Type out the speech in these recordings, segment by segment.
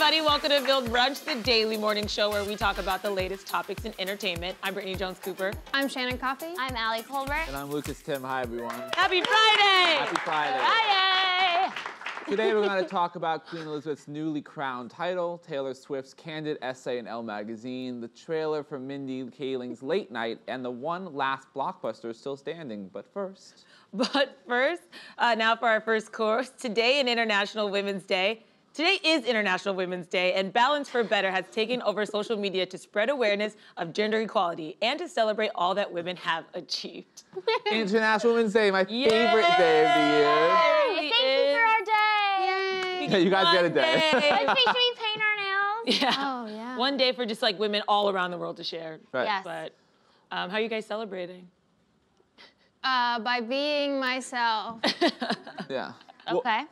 everybody. Welcome to Build Brunch, the daily morning show where we talk about the latest topics in entertainment. I'm Brittany Jones-Cooper. I'm Shannon Coffey. I'm Allie Colbert. And I'm Lucas Tim. Hi, everyone. Happy Friday! Happy Friday. Friday! Today, we're going to talk about Queen Elizabeth's newly crowned title, Taylor Swift's candid essay in Elle magazine, the trailer for Mindy Kaling's Late Night, and the one last blockbuster still standing. But first, now for our first course. Today in International Women's Day. Today is International Women's Day, and Balance for Better has taken over social media to spread awareness of gender equality and to celebrate all that women have achieved. International Women's Day, my favorite day of the year. Thank you for our day. Yeah, you guys get a day. Should we paint our nails? Yeah. Oh, yeah. One day for just like women all around the world to share. Right. Yes. But how are you guys celebrating? By being myself. Yeah. Okay.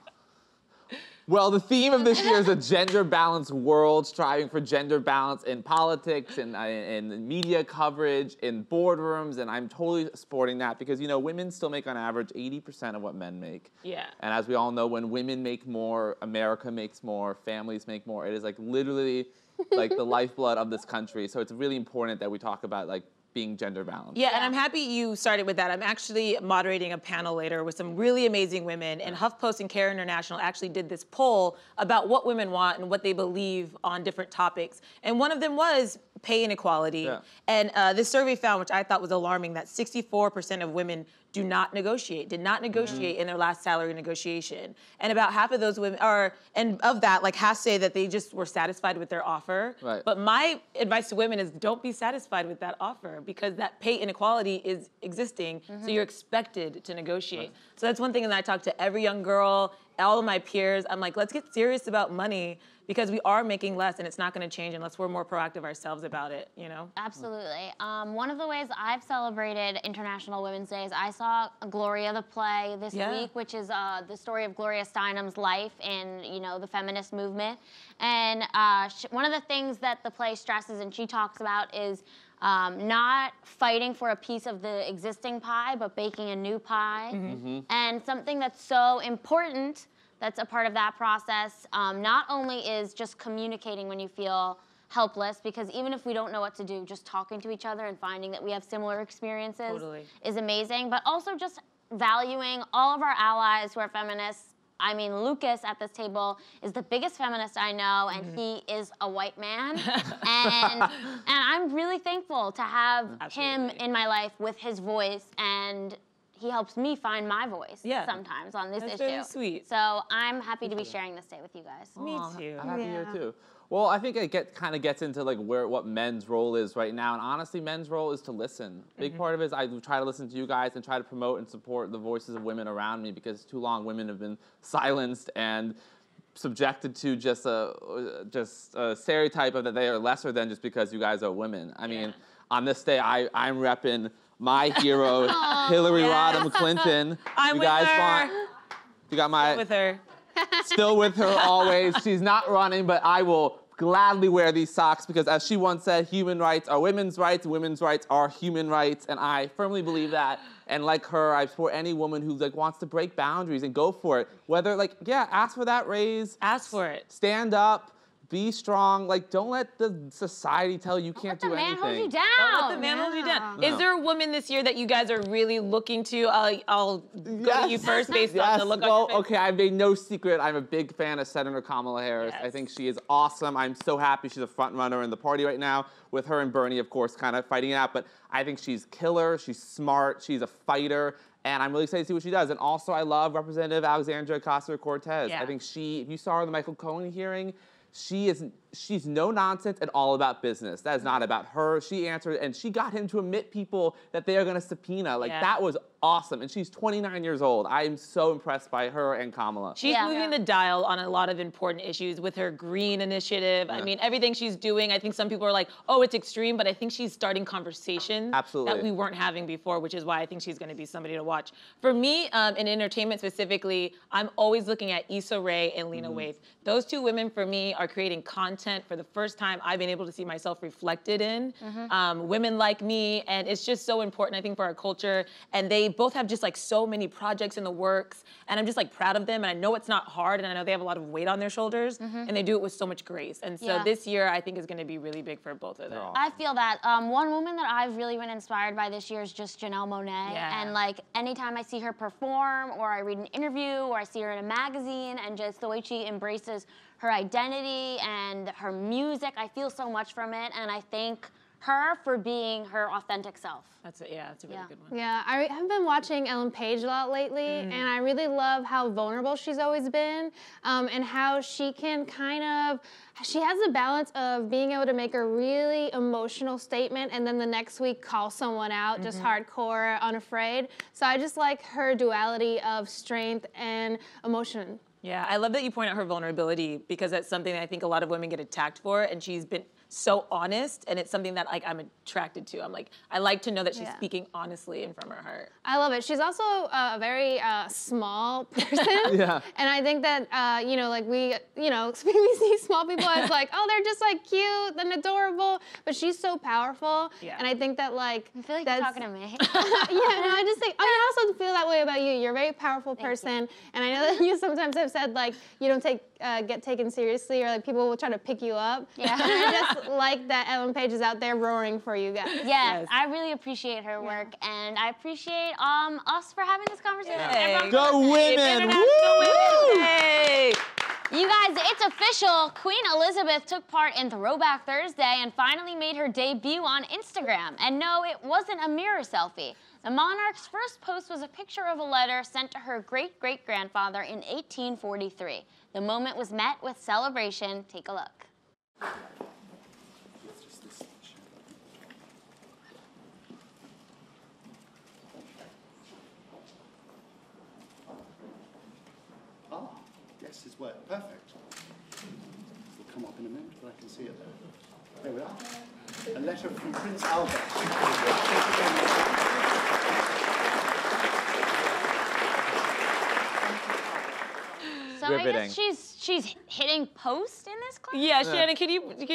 Well, the theme of this year is a gender-balanced world, striving for gender balance in politics, in media coverage, in boardrooms, and I'm totally supporting that because, you know, women still make on average 80% of what men make. Yeah. And as we all know, when women make more, America makes more, families make more. It is like literally like the lifeblood of this country. So it's really important that we talk about like being gender balanced. Yeah, and I'm happy you started with that. I'm actually moderating a panel later with some really amazing women, and HuffPost and Care International actually did this poll about what women want and what they believe on different topics. And one of them was pay inequality. Yeah. And this survey found, which I thought was alarming, that 64% of women did not negotiate in their last salary negotiation. And about half of those women and of that, like half say that they just were satisfied with their offer. Right. But my advice to women is don't be satisfied with that offer because that pay inequality is existing, so you're expected to negotiate. Right. So that's one thing that I talk to every young girl, all of my peers, I'm like, let's get serious about money because we are making less and it's not gonna change unless we're more proactive ourselves about it, you know? Absolutely. One of the ways I've celebrated International Women's Day is I saw Gloria the play this week, which is the story of Gloria Steinem's life in, you know, the feminist movement. And one of the things that the play stresses and she talks about is not fighting for a piece of the existing pie, but baking a new pie. And something that's so important that's a part of that process, not only is just communicating when you feel helpless, because even if we don't know what to do, just talking to each other and finding that we have similar experiences is amazing, but also just valuing all of our allies who are feminists. I mean, Lucas at this table is the biggest feminist I know, and he is a white man. and I'm really thankful to have him in my life with his voice, and he helps me find my voice sometimes on this issue. That's really sweet. So I'm happy to be sharing this day with you guys. Me too. I'm happy here too. Well, I think it kind of gets into like what men's role is right now, and honestly, men's role is to listen. Big part of it is I try to listen to you guys and try to promote and support the voices of women around me because too long women have been silenced and subjected to just a stereotype of that they are lesser than just because you guys are women. I mean, on this day, I'm repping my hero, Hillary Rodham Clinton. You got my... with her. Still with her always. She's not running, but I will gladly wear these socks because as she once said, human rights are women's rights are human rights, and I firmly believe that. And like her, I support any woman who like wants to break boundaries and go for it. Whether like, ask for that raise. Ask for it. Stand up. Be strong. Like, don't let the society tell you can't do anything. Don't let the man hold you down. Don't let the man hold you down. Is there a woman this year that you guys are really looking to? I'll go to you first based on the look on your face. Okay, I made no secret. I'm a big fan of Senator Kamala Harris. I think she is awesome. I'm so happy she's a front runner in the party right now, with her and Bernie, of course, kind of fighting it out. But I think she's killer. She's smart. She's a fighter. And I'm really excited to see what she does. And also, I love Representative Alexandria Ocasio-Cortez. I think if you saw her in the Michael Cohen hearing, she's no nonsense and all about business. That is not about her. She answered, and she got him to admit people that they are going to subpoena. Like, that was awesome. And she's 29 years old. I am so impressed by her and Kamala. She's moving the dial on a lot of important issues with her green initiative. I mean, everything she's doing, I think some people are like, oh, it's extreme, but I think she's starting conversations that we weren't having before, which is why I think she's going to be somebody to watch. For me, in entertainment specifically, I'm always looking at Issa Rae and Lena Waithe. Those two women, for me, are creating content for the first time I've been able to see myself reflected in. Women like me, and it's just so important, I think, for our culture. And they they both have just like so many projects in the works, and I'm just like proud of them, and I know it's not hard, and I know they have a lot of weight on their shoulders, and they do it with so much grace. And so this year, I think is gonna be really big for both of them. I feel that. One woman that I've really been inspired by this year is just Janelle Monáe. And like anytime I see her perform, or I read an interview, or I see her in a magazine, and just the way she embraces her identity and her music, I feel so much from it, and I thank her for being her authentic self. That's a really good one. Yeah, I have been watching Ellen Page a lot lately, and I really love how vulnerable she's always been, and how she can she has a balance of being able to make a really emotional statement and then the next week call someone out, just hardcore, unafraid. So I just like her duality of strength and emotion. Yeah, I love that you point out her vulnerability, because that's something that I think a lot of women get attacked for, and she's been so honest, and it's something that like I'm attracted to. I'm like, I like to know that she's speaking honestly and from her heart. I love it. She's also a very small person. And I think that, you know, like we see small people as like, oh, they're just like cute and adorable, but she's so powerful. And I think that like, I feel like you're talking to me. No, I just think, I also feel that way about you. You're a very powerful person. And I know that you sometimes have said like, you don't get taken seriously, or like people will try to pick you up. And I just like that Ellen Page is out there roaring for you guys. Yes, I really appreciate her work, and I appreciate us for having this conversation. Go women! Woo! Hey. You guys, it's official. Queen Elizabeth took part in Throwback Thursday and finally made her debut on Instagram. And no, it wasn't a mirror selfie. The monarch's first post was a picture of a letter sent to her great-great-grandfather in 1843. The moment was met with celebration. Take a look. Ah, yes, it's worked. Perfect. It'll come up in a minute, but I can see it there. There we are. A letter from Prince Albert. So I guess she's hitting post in this clip? Yeah, Shannon, could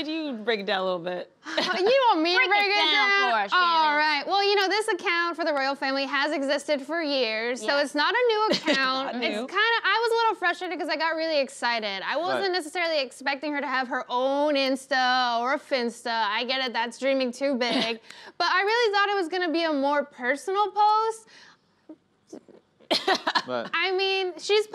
you break it down a little bit? You want me to break it down? For us, All right. Well, you know, this account for the royal family has existed for years, so it's not a new account. It's kind of, I was a little frustrated because I got really excited. I wasn't necessarily expecting her to have her own Insta or a Finsta. I get it, that's dreaming too big. But I really thought it was going to be a more personal post. I mean, she's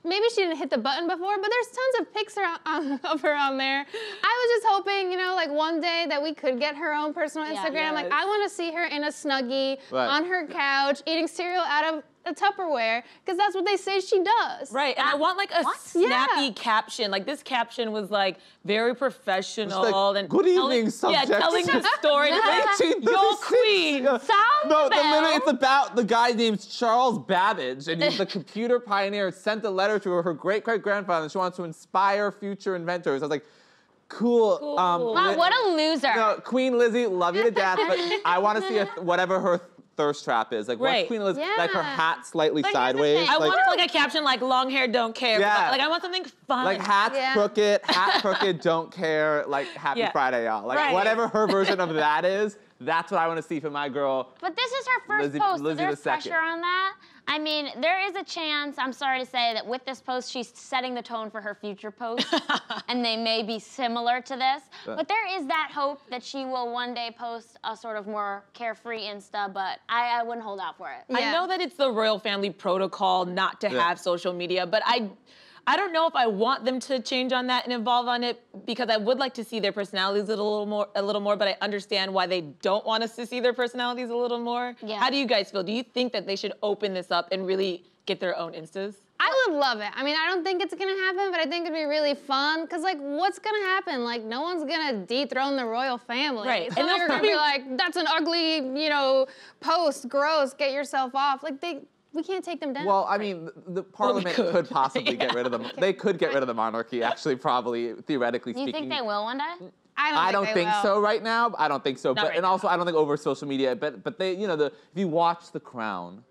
maybe she didn't hit the button before, but there's tons of pics of her on there. I was just hoping, you know, like one day that we could get her own personal Instagram. Like, I want to see her in a Snuggie on her couch eating cereal out of a Tupperware, because that's what they say she does. Right, and I want like a snappy caption. Like this caption was like very professional like, and good evening, subject. Yeah, telling the story. Your queen. No, literally it's about the guy named Charles Babbage, and he's the computer pioneer. Sent a letter to her great-great-grandfather, and she wants to inspire future inventors. I was like, cool. Wow, what a loser. No, Queen Lizzie, love you to death, but I want to see whatever her thirst trap is. Like, what's Queen Elizabeth? Like her hat slightly sideways. I want like a caption like long hair, don't care. Yeah. Like I want something fun. Like hat crooked, don't care. Like happy Friday, y'all. Like whatever her version of that is, that's what I want to see from my girl. But this is her first post. Is there pressure on that? I mean, there is a chance, I'm sorry to say, that with this post, she's setting the tone for her future posts, and they may be similar to this. But there is that hope that she will one day post a sort of more carefree Insta, but I wouldn't hold out for it. I know that it's the royal family protocol not to have social media, but I don't know if I want them to change on that and evolve on it, because I would like to see their personalities a little more, but I understand why they don't want us to see their personalities a little more. Yeah. How do you guys feel? Do you think that they should open this up and really get their own Instas? I would love it. I mean, I don't think it's gonna happen, but I think it'd be really fun, because like, what's gonna happen? Like, no one's gonna dethrone the royal family. Right. And they're gonna be like, that's an ugly, you know, post, gross, get yourself off. Like, we can't take them down. Well, I mean, the parliament could possibly get rid of them. They could get rid of the monarchy, actually, probably, theoretically speaking. You think they will one day? I don't think so right now. I don't think so. Not right also, I don't think over social media. But they, you know, if you watch The Crown,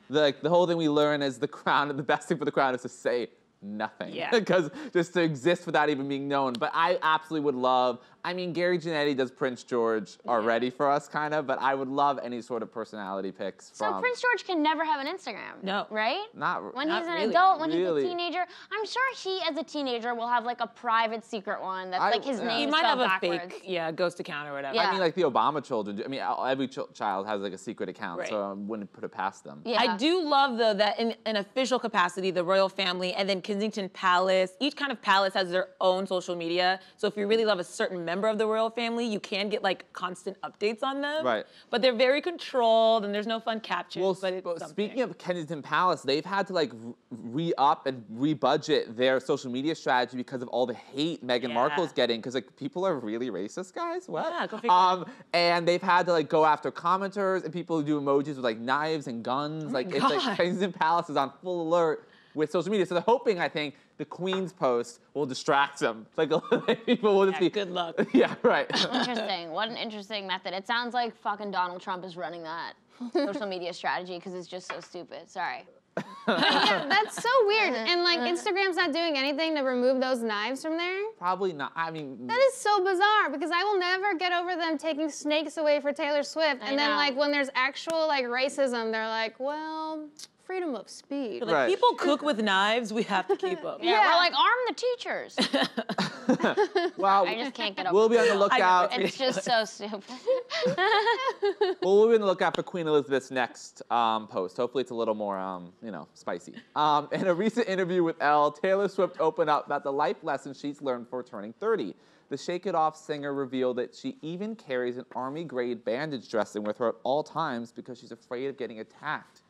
the whole thing we learn is the Crown, and the best thing for the Crown is to say nothing. Yeah. Because just to exist without even being known. But I absolutely would love, I mean, Gary Janetti does Prince George already for us, kind of, but I would love any sort of personality pics from... So Prince George can never have an Instagram, no, right? When he's an adult, when he's a teenager, I'm sure he, as a teenager, will have like a private secret one that's like his name. He might have a backwards. fake, ghost account or whatever. Yeah. I mean, like the Obama children do. I mean, every child has like a secret account, so I wouldn't put it past them. Yeah. I do love, though, that in an official capacity, the royal family and then Kensington Palace, each kind of palace has their own social media. So if you really love a certain member of the royal family, you can get like constant updates on them. Right. But they're very controlled and there's no fun captions. Well, but it's something. Speaking of Kensington Palace, they've had to like re-up and re-budget their social media strategy because of all the hate Meghan Markle's getting, because like people are really racist, guys. What? Yeah, go figure. And they've had to like go after commenters and people who do emojis with like knives and guns. It's like Kensington Palace is on full alert with social media. So they're hoping, I think, the Queen's post will distract them. Like people will just be... good luck. Yeah, right. Interesting. What an interesting method. It sounds like fucking Donald Trump is running that social media strategy because it's just so stupid. Sorry. Yeah, that's so weird. And like Instagram's not doing anything to remove those knives from there? Probably not. I mean... That is so bizarre because I will never get over them taking snakes away for Taylor Swift. And then like when there's actual like racism, they're like, well, freedom of speech. Like, people cook with knives, we have to keep them. Yeah, we're like, arm the teachers. Well, I just can't get over We'll be on the lookout. It's just so stupid. Well, we'll be on the lookout for Queen Elizabeth's next post. Hopefully it's a little more, spicy. In a recent interview with Elle, Taylor Swift opened up about the life lessons she's learned for turning 30. The Shake It Off singer revealed that she even carries an army-grade bandage dressing with her at all times because she's afraid of getting attacked.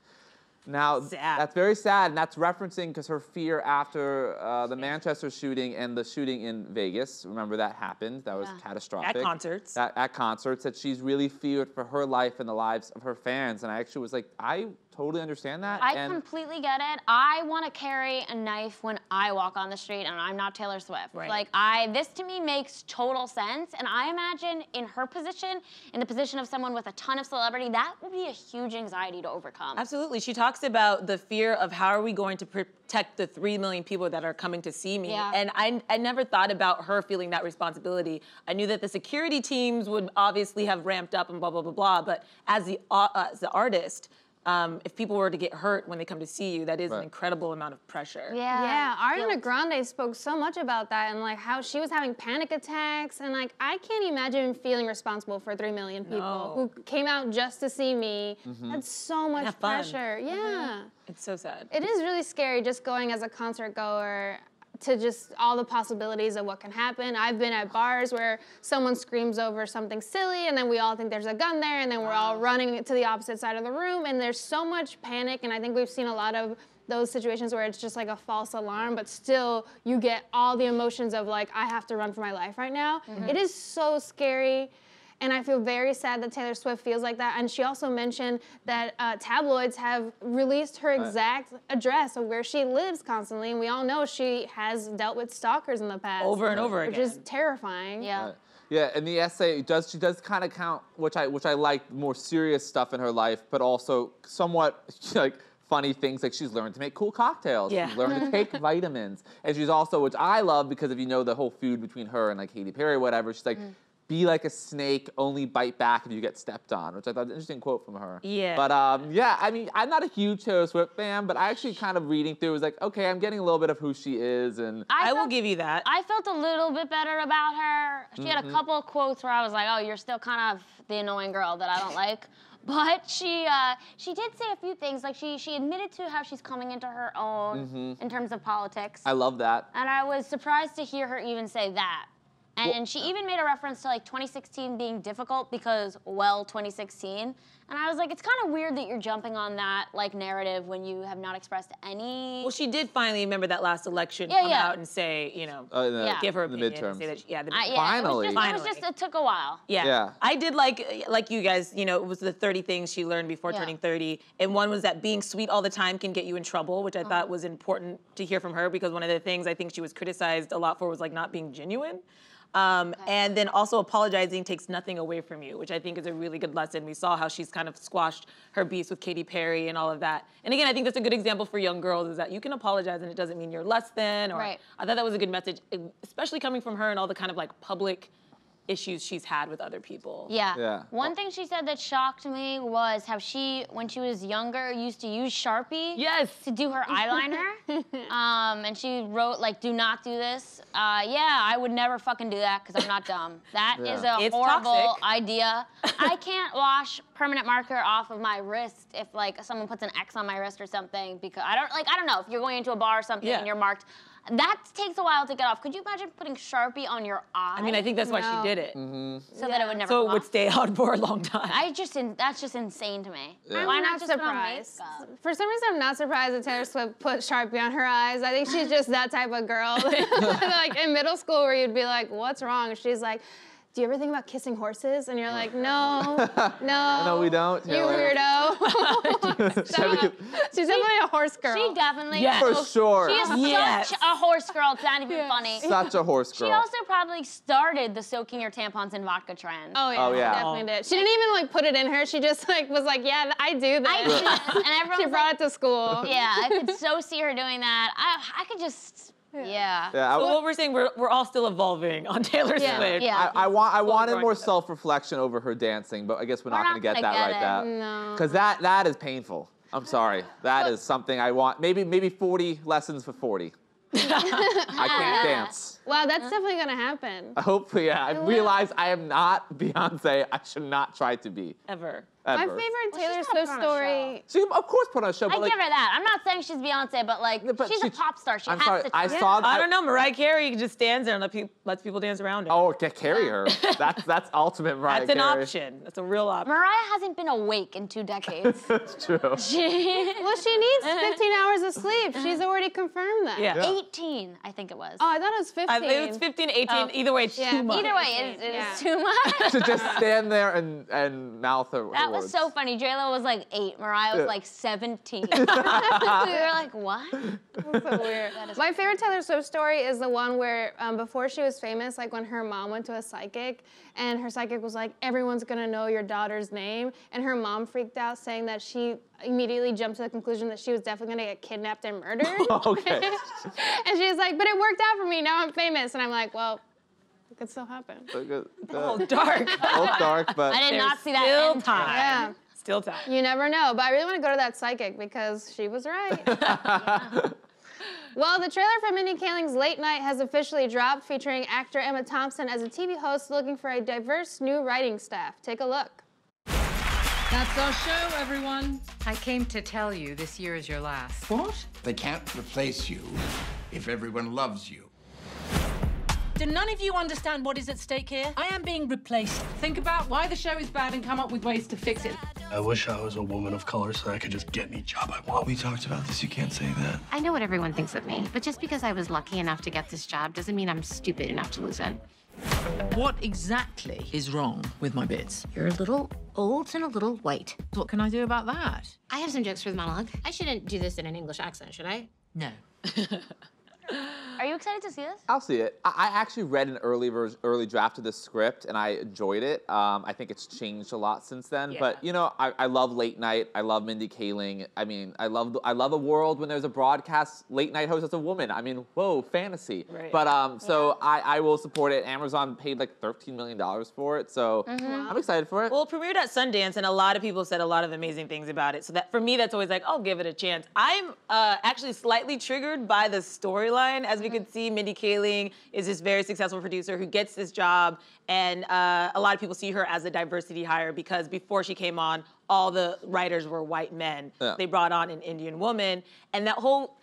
Now, that's very sad, and that's referencing because her fear after the Manchester shooting and the shooting in Vegas. Remember that happened? That was catastrophic. At concerts. At concerts, that she's really feared for her life and the lives of her fans. And I actually was like, I totally understand that. I completely get it. I want to carry a knife when I walk on the street, and I'm not Taylor Swift. Right. Like, this to me makes total sense, and I imagine in her position, in the position of someone with a ton of celebrity, that would be a huge anxiety to overcome. Absolutely. She talks about the fear of how are we going to protect the 3 million people that are coming to see me. Yeah. And I never thought about her feeling that responsibility. I knew that the security teams would obviously have ramped up and blah, blah, blah, blah. But as the artist, if people were to get hurt when they come to see you, that is an incredible amount of pressure. Yeah, Ariana Grande spoke so much about that and like how she was having panic attacks and like I can't imagine feeling responsible for 3 million people who came out just to see me. That's so much pressure. Yeah. It's so sad. It is really scary just going as a concert goer to just all the possibilities of what can happen. I've been at bars where someone screams over something silly and then we all think there's a gun there and then we're all running to the opposite side of the room and there's so much panic and I think we've seen a lot of those situations where it's just like a false alarm but still you get all the emotions of like, I have to run for my life right now. It is so scary. And I feel very sad that Taylor Swift feels like that. And she also mentioned that tabloids have released her exact address of where she lives constantly. And we all know she has dealt with stalkers in the past. Over and over again. Which is terrifying. Yeah. Yeah, and the essay she does kind of count, which I like, more serious stuff in her life, but also somewhat like funny things, like she's learned to make cool cocktails. Yeah. She's learned to take vitamins. And she's also, which I love because if you know the whole feud between her and like Katy Perry or whatever, she's like, be like a snake, only bite back if you get stepped on, which I thought was an interesting quote from her. Yeah. But I mean, I'm not a huge Taylor Swift fan, but I actually kind of reading through was like, okay, I'm getting a little bit of who she is, and I will give you that. I felt a little bit better about her. She had a couple of quotes where I was like, oh, you're still kind of the annoying girl that I don't like. But she did say a few things, like she admitted to how she's coming into her own in terms of politics. I love that. And I was surprised to hear her even say that. And she even made a reference to like 2016 being difficult because, well, 2016. And I was like, it's kind of weird that you're jumping on that like narrative when you have not expressed any. Well, she did finally remember that last election come out and say, give her opinion. midterms. And say that, Finally. It took a while. Yeah. I did like you guys, it was the 30 things she learned before turning 30. And one was that being sweet all the time can get you in trouble, which I thought was important to hear from her because one of the things I think she was criticized a lot for was like not being genuine. And then also apologizing takes nothing away from you, which I think is a really good lesson. We saw how she's kind of squashed her beefs with Katy Perry and all of that. And again, I think that's a good example for young girls is that you can apologize and it doesn't mean you're less than. Or I thought that was a good message, especially coming from her and all the kind of like public issues she's had with other people. Yeah. One thing she said that shocked me was how she, when she was younger, used to use Sharpie to do her eyeliner. And she wrote, like, do not do this. Yeah, I would never fucking do that because I'm not dumb. That is a horrible idea. I can't wash permanent marker off of my wrist if, like, someone puts an X on my wrist or something because I don't know, if you're going into a bar or something and you're marked, that takes a while to get off. Could you imagine putting Sharpie on your eye? I mean, I think that's why she did it. So that it would never So come it would off. stay on for a long time. That's just insane to me. I'm Why not not just surprised. put on makeup? For some reason, I'm not surprised that Taylor Swift put Sharpie on her eyes. I think she's just that type of girl. Like in middle school where you'd be like, what's wrong? She's like, do you ever think about kissing horses? And you're like, no. No, we don't. You weirdo. She's definitely a horse girl. She definitely For sure. She is such a horse girl. It's not even funny. Such a horse girl. She also probably started the soaking your tampons in vodka trend. Oh yeah, she definitely did. She didn't even like put it in her. She just like was like, yeah, I do this. I do this. And everyone She brought it to school. Yeah, I could so see her doing that. I could just. Yeah. So what we're saying, we're all still evolving on Taylor Swift. Yeah. I wanted more self-reflection over her dancing, but I guess we're not going to get that right now. No. Because that is painful. I'm sorry. That is something I want. Maybe 40 lessons for 40. I can't dance. Wow, that's definitely gonna happen. Hopefully, yeah. I realize I am not Beyonce. I should not try to be. Ever. My favorite Taylor Swift story. She, of course, put on a show. But I give her that. I'm not saying she's Beyonce, but like she's a pop star. She has to. I don't know. Mariah Carey just stands there and lets people dance around her. Oh, carry her. That's ultimate Mariah Carey. That's an option. That's a real option. Mariah hasn't been awake in 2 decades. That's true. Well, she needs 15 hours of sleep. She's already confirmed that. Yeah. 18, I think it was. Oh, I thought it was 15. I think it was 15, 18. Either way, it's too much. Either way, it's too much. To just stand there and mouth her That words. was so funny. J-Lo was like 8. Mariah was like 17. We were like, what? That's so weird. My favorite Taylor Swift story is the one where before she was famous, like when her mom went to a psychic and her psychic was like, everyone's gonna know your daughter's name. And her mom freaked out saying that she immediately jumped to the conclusion that she was definitely gonna get kidnapped and murdered. Okay. And she was like, but it worked out for me, now I'm famous. And I'm like, well, it could still happen. Oh, dark. Both dark, but I did not see that Still end. time. Yeah. Still time. You never know, but I really want to go to that psychic because she was right. Well, the trailer for Mindy Kaling's Late Night has officially dropped, featuring actor Emma Thompson as a TV host looking for a diverse new writing staff. Take a look. That's our show, everyone. I came to tell you this year is your last. What? They can't replace you if everyone loves you. Do none of you understand what is at stake here? I am being replaced. Think about why the show is bad and come up with ways to fix it. I wish I was a woman of color so I could just get any job I want. We talked about this, you can't say that. I know what everyone thinks of me, but just because I was lucky enough to get this job doesn't mean I'm stupid enough to lose it. What exactly is wrong with my bits? You're a little old and a little white. What can I do about that? I have some jokes for the monologue. I shouldn't do this in an English accent, should I? No. Are you excited to see this? I'll see it. I actually read an early draft of this script, and I enjoyed it. I think it's changed a lot since then. Yeah. But you know, I love Late Night. I love Mindy Kaling. I mean, I love a world when there's a broadcast late night host as a woman. I mean, whoa, fantasy. Right. But so I will support it. Amazon paid like $13 million for it, so I'm excited for it. Well, it premiered at Sundance, and a lot of people said a lot of amazing things about it. So that for me, that's always like, I'll give it a chance. I'm actually slightly triggered by the storyline. As we could see, Mindy Kaling is this very successful producer who gets this job, and a lot of people see her as a diversity hire because before she came on, all the writers were white men. Yeah. They brought on an Indian woman, and that whole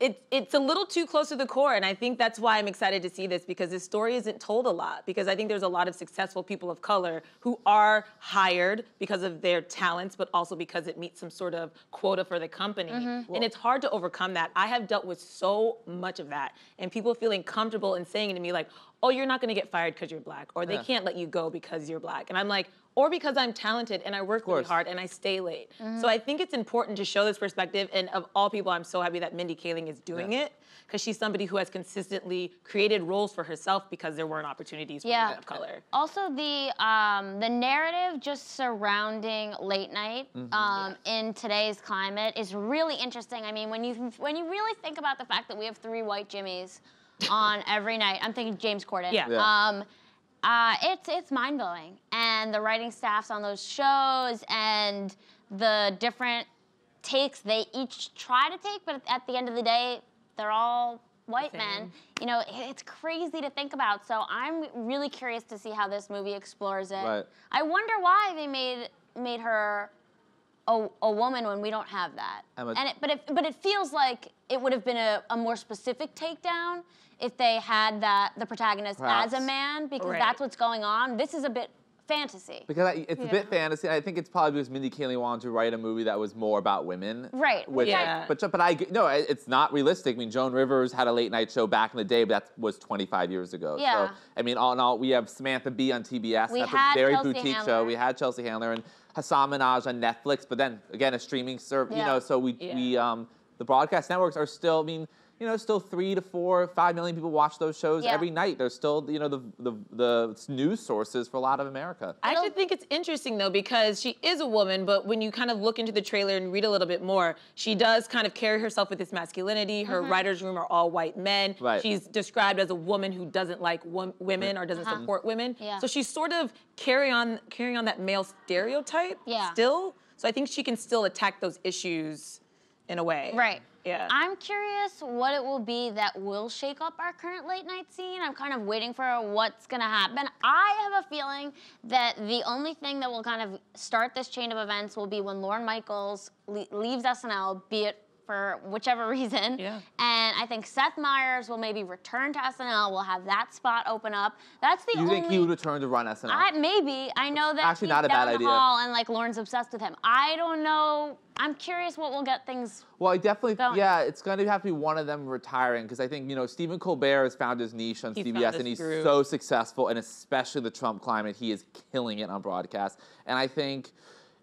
it's a little too close to the core, and I think that's why I'm excited to see this, because this story isn't told a lot, because I think there's a lot of successful people of color who are hired because of their talents, but also because it meets some sort of quota for the company. And it's hard to overcome that. I have dealt with so much of that, and people feeling comfortable and saying to me like, oh, you're not gonna get fired because you're black, or they can't let you go because you're black. And I'm like, or because I'm talented and I work really hard and I stay late. So I think it's important to show this perspective, and of all people, I'm so happy that Mindy Kaling is doing it, because she's somebody who has consistently created roles for herself because there weren't opportunities for women of color. Also, the narrative just surrounding late night in today's climate is really interesting. I mean, when you really think about the fact that we have 3 white Jimmys on every night, I'm thinking James Corden. It's mind-blowing. And the writing staffs on those shows and the different takes they each try to take, but at the end of the day, they're all white men. You know, it's crazy to think about. So I'm really curious to see how this movie explores it. Right. I wonder why they made her a woman when we don't have that. But it feels like it would have been a more specific takedown if they had the protagonist as a man, because that's what's going on. This is a bit fantasy. Because it's a bit fantasy. I think it's probably because Mindy Kaling wanted to write a movie that was more about women. Right. Which, no, it's not realistic. I mean, Joan Rivers had a late night show back in the day, but that was 25 years ago. Yeah. So, I mean, all in all, we have Samantha Bee on TBS. We That's had a very Chelsea boutique Handler. show. We had Chelsea Handler and Hassan Minaj on Netflix, but then again, a streaming service. You know, so the broadcast networks are still. I mean, you know, still 3 to 4, 5 million people watch those shows every night. They're still, you know, the news sources for a lot of America. I actually think it's interesting though, because she is a woman, but when you kind of look into the trailer and read a little bit more, she does kind of carry herself with this masculinity. Her writer's room are all white men. She's described as a woman who doesn't like women or doesn't support women. So she's sort of carrying on that male stereotype still. So I think she can still attack those issues in a way. Right. Yeah. I'm curious what it will be that will shake up our current late night scene. I'm kind of waiting for what's gonna happen. I have a feeling that the only thing that will kind of start this chain of events will be when Lorne Michaels leaves SNL, be it for whichever reason. And I think Seth Meyers will maybe return to SNL. We'll have that spot open up. That's the only... You think he would return to run SNL? Maybe. I know that actually he's not a bad down the idea. hall and like Lorne's obsessed with him. I don't know. I'm curious what will get things Well, I definitely, going. it's going to have to be one of them retiring, because I think, you know, Stephen Colbert has found his niche on CBS, and he's so successful, and especially the Trump climate, he is killing it on broadcast. And I think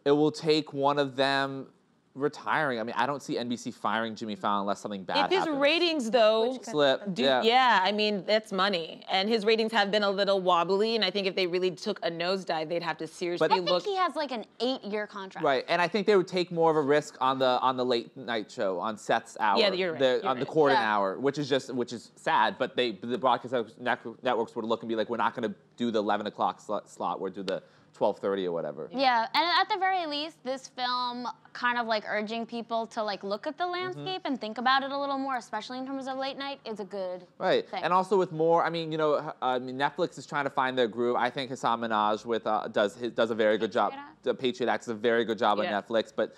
it will take one of them retiring. I mean, I don't see NBC firing Jimmy Fallon unless something bad happens. If his ratings, though, slip, I mean, that's money. And his ratings have been a little wobbly, and I think if they really took a nosedive, they'd have to seriously look. I think he has like an 8-year contract. Right, and I think they would take more of a risk on the late night show, on Seth's hour. Yeah, you're right. On the Corden hour, which is sad, but the broadcast networks would look and be like, we're not going to do the 11 o'clock slot, we'll do the 12:30 or whatever. Yeah, and at the very least, this film kind of like urging people to like look at the landscape and think about it a little more, especially in terms of late night, is a good thing. And also with more, I mean, you know, Netflix is trying to find their groove. I think Hassan Minaj does a very good job. The Patriot Act does a very good job on Netflix, but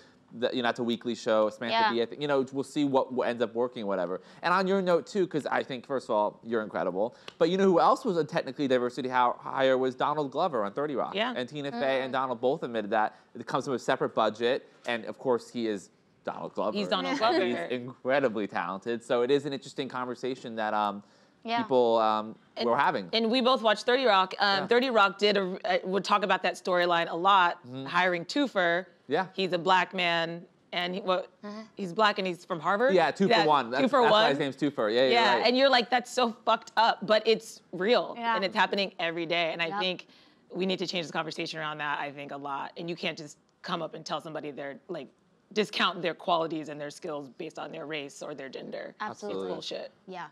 you know, it's a weekly show. Samantha Bee, I think, you know, we'll see what ends up working, whatever. And on your note too, because I think first of all, you're incredible. But you know who else was a technically diversity hire was Donald Glover on 30 Rock. And Tina Fey and Donald both admitted that it comes from a separate budget, and of course he is Donald Glover. He's Donald Glover. He's incredibly talented. So it is an interesting conversation that people were having. And we both watched 30 Rock. 30 Rock would talk about that storyline a lot, hiring Toofer. He's a black man, and he's black and he's from Harvard? Yeah, 2 for 1. That's why his name's Toofer. Yeah, you're right. And you're like, that's so fucked up, but it's real, and it's happening every day. And I think we need to change the conversation around that, I think, a lot. And you can't just come up and tell somebody they're, like, discount their qualities and their skills based on their race or their gender. Absolutely. It's bullshit. Yeah.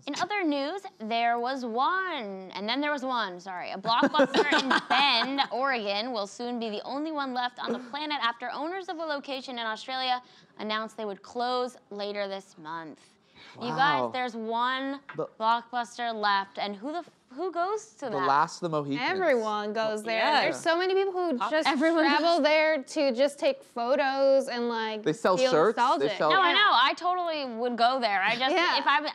In other news, there was one, and then there was one, sorry. A Blockbuster in Bend, Oregon will soon be the only one left on the planet after owners of a location in Australia announced they would close later this month. You guys, there's one Blockbuster left, and who goes to that? The last of the Mohicans. Everyone goes there. There's so many people who just travel there to just take photos and like they sell feel shirts. nostalgic. They sell No, I know. I totally would go there. I just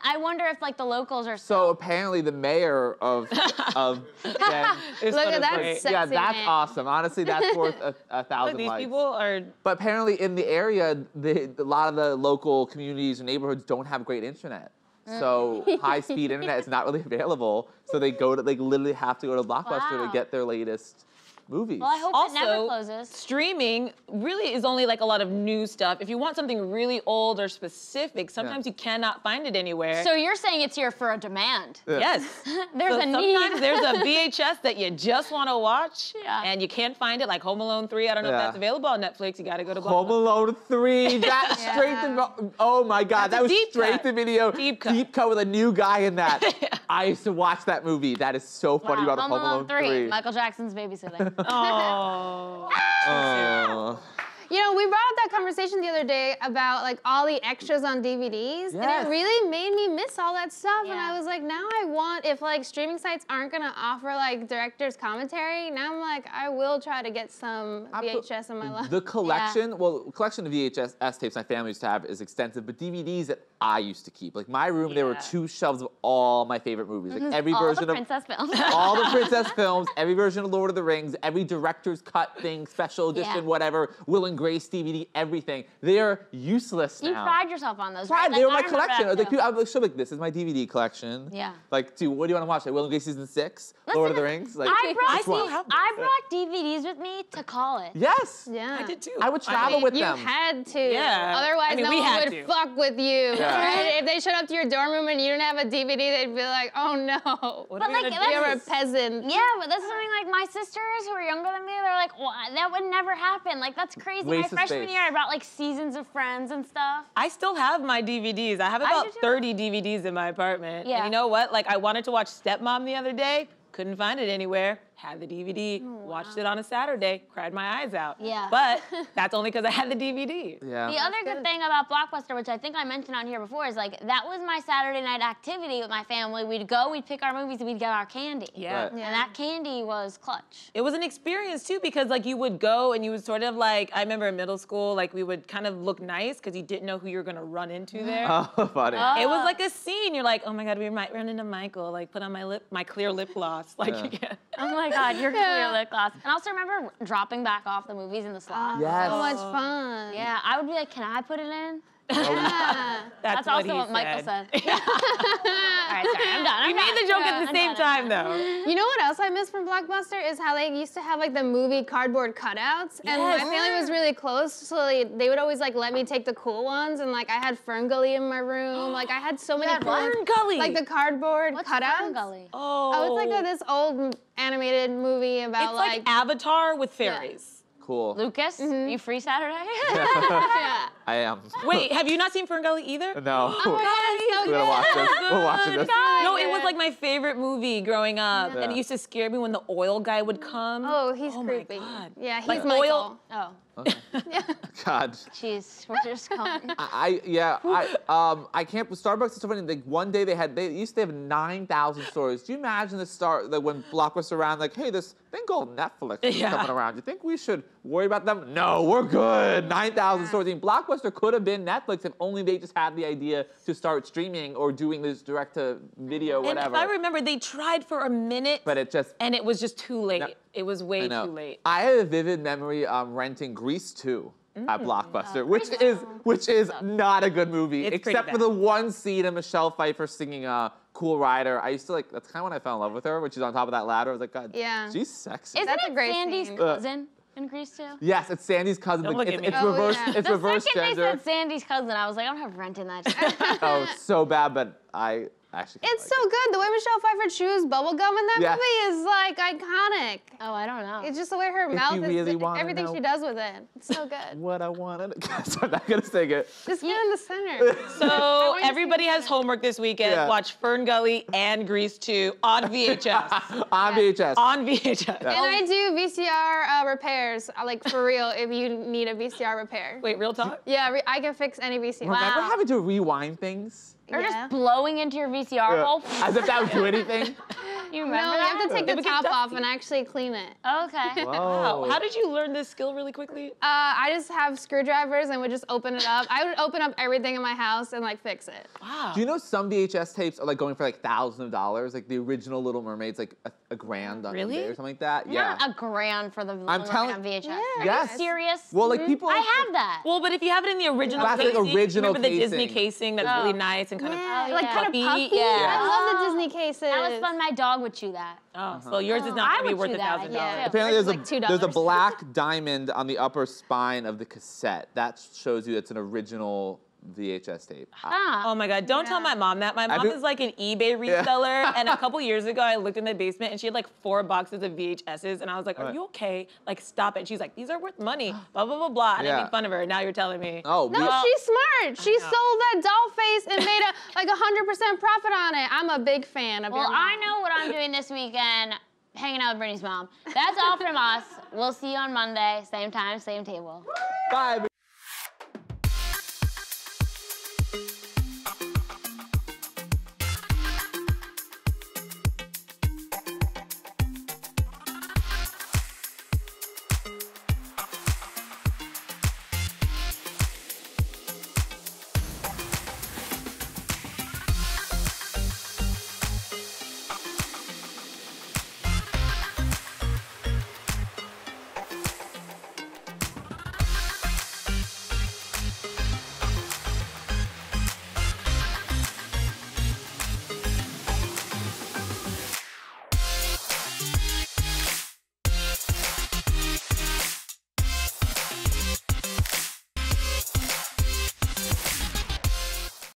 I wonder if like the locals are so apparently the mayor of Bend. Look at that sexy Yeah, that's man. awesome. Honestly, that's worth a thousand These likes. people are... But apparently in the area, a lot of the local communities and neighborhoods don't have great internet. So high-speed internet is not really available. So they literally have to go to Blockbuster to get their latest movies. Well, I hope also, it never closes. Streaming really is only like a lot of new stuff. If you want something really old or specific, sometimes you cannot find it anywhere. So you're saying it's here for a demand? Yeah. Yes. There's a need. Sometimes there's a VHS that you just want to watch, and you can't find it, like Home Alone 3. I don't know if that's available on Netflix. You got to go to Blockbuster. Home Alone 3. That's straight to. Oh my God, that was straight to video. Deep cut with a new guy in that. I used to watch that movie. That is so funny about Home Alone 3. Michael Jackson's babysitting. Oh. You know, we brought up that conversation the other day about like all the extras on DVDs, and it really made me miss all that stuff. And I was like, now I want, if like streaming sites aren't gonna offer like director's commentary, now I'm like, I will try to get some VHS in my life. The collection, collection of VHS tapes my family used to have is extensive, but DVDs that I used to keep. Like my room, there were 2 shelves of all my favorite movies. Like every version of Princess films. all the princess films, every version of Lord of the Rings, every director's cut thing, special edition, whatever, Will and Grace DVD, everything. They're useless now. You pride yourself on those, right? They were my collection. I was show like, this is my DVD collection. Yeah. Like, dude, what do you want to watch? Like Will and Grace season 6, Lord of the Rings. Like, I brought DVDs with me to college. Yes. Yeah. I did too. I would travel with you them. You had to. Yeah. Otherwise, no one would fuck with you. Yeah. Right? If they showed up to your dorm room and you didn't have a DVD, they'd be like, oh no. What are we gonna do? You're a peasant. Yeah, but that's something like my sisters who are younger than me, they're like, well, that would never happen. Like, that's crazy. My freshman year, I brought like seasons of Friends and stuff. I still have my DVDs. I have about 30 DVDs in my apartment. Yeah. And you know what? Like, I wanted to watch Stepmom the other day. Couldn't find it anywhere. Had the DVD, watched it on a Saturday, cried my eyes out. Yeah. But that's only because I had the DVD. Yeah. The other good thing about Blockbuster, which I think I mentioned on here before, is like that was my Saturday night activity with my family. We'd go, we'd pick our movies, and we'd get our candy. Yeah. Right. And that candy was clutch. It was an experience too, because like you would go and you would sort of like, I remember in middle school, like we would kind of look nice because you didn't know who you were gonna run into there. Oh, funny. It was like a scene. You're like, oh my God, we might run into Michael. Like put on my clear lip gloss. Like you can't. Oh my God, you're clear lip gloss. And I also remember dropping back off the movies in the slot. Yes. So much fun. Yeah, I would be like, can I put it in? Yeah. That's also what Michael said. All right, sorry, I'm done. We made the joke at the same time, though. You know what else I miss from Blockbuster is how they used to have like the movie cardboard cutouts, and my family was really close, so they would always like let me take the cool ones, and like I had Ferngully in my room, like I had so many cool Ferngully, like the cardboard What's cutouts. Ferngully? Oh, it's like this old animated movie about It's like Avatar with fairies. Cool. Lucas, you free Saturday? Yeah. I am. Wait, have you not seen Ferngully either? No. Oh my God, it's so We're gonna watch this. We're watching this. No, it was like my favorite movie growing up, and it used to scare me when the oil guy would come. Oh, he's my creepy. God. Yeah, he's Like Michael. oil. Oh. Okay. God. Jeez, we're just going. I can't. Starbucks is so funny. Like one day they used to have 9,000 stores. Do you imagine the start like when Blockbuster around like, hey, this thing called Netflix is coming around. You think we should worry about them? No, we're good. 9,000 stores. I mean, Blockbuster could have been Netflix if only they just had the idea to start streaming or doing this direct to video, whatever. And if I remember, they tried for a minute, but it was just too late. It was way too late. I have a vivid memory renting Grease 2 at Blockbuster, which is not a good movie, except for the one scene of Michelle Pfeiffer singing Cool Rider. I used to like, that's kind of when I fell in love with her, when she's on top of that ladder. I was like, God, she's sexy. Isn't it Sandy's cousin in Grease 2? Yes, it's Sandy's cousin. Don't look at me. It's reverse. It's the reverse second gender. they said Sandy's cousin, I was like, I'm not renting that. Oh, it's so bad, but I actually. It's so good. The way Michelle Pfeiffer chews bubblegum in that movie is like iconic. Oh, I don't know. It's just the way her mouth is, everything know she does with it. It's so good. What I wanted. I'm not gonna sing it. Just get in the center. So everybody has homework this weekend. Yeah. Watch Ferngully and Grease 2 on VHS. On VHS. On VHS. And I do VCR repairs, like for real, if you need a VCR repair. Wait, real talk? Yeah, I can fix any VCR. Remember having to rewind things? Or just blowing into your VCR hole. As if that would do anything. You remember No, that? you have to take the top off and actually clean it. Okay. Wow. How did you learn this skill really quickly? I just have screwdrivers and would just open it up. I would open up everything in my house and like fix it. Wow. Do you know some VHS tapes are like going for like thousands of dollars? Like the original Little Mermaid's like a grand on eBay or something like that. Yeah. Not a grand for the I'm telling on VHS. Yeah. Are you serious? Well, like people. I have that. Well, but if you have it in the original That's casing, like original remember the Disney casing. casing that's really nice and kind of like kind of puffy. Yeah. I love the Disney cases. That was fun. My dog would chew that. Oh, so yours is not going to be worth $1,000. Yeah. Apparently, Like there's a $2. black diamond on the upper spine of the cassette. That shows you it's an original VHS tape. Oh my God, don't tell my mom that. My mom is like an eBay reseller, and a couple years ago, I looked in the basement, and she had like 4 boxes of VHSs, and I was like, are you okay? Like, stop it. And she's like, these are worth money, blah, blah, blah, blah, and I made fun of her. Now you're telling me. Oh, no, she's smart. She sold that doll face and made like 100% profit on it. I'm a big fan of your mom. I know what I'm doing this weekend, hanging out with Brittany's mom. That's all from us. We'll see you on Monday, same time, same table. Bye.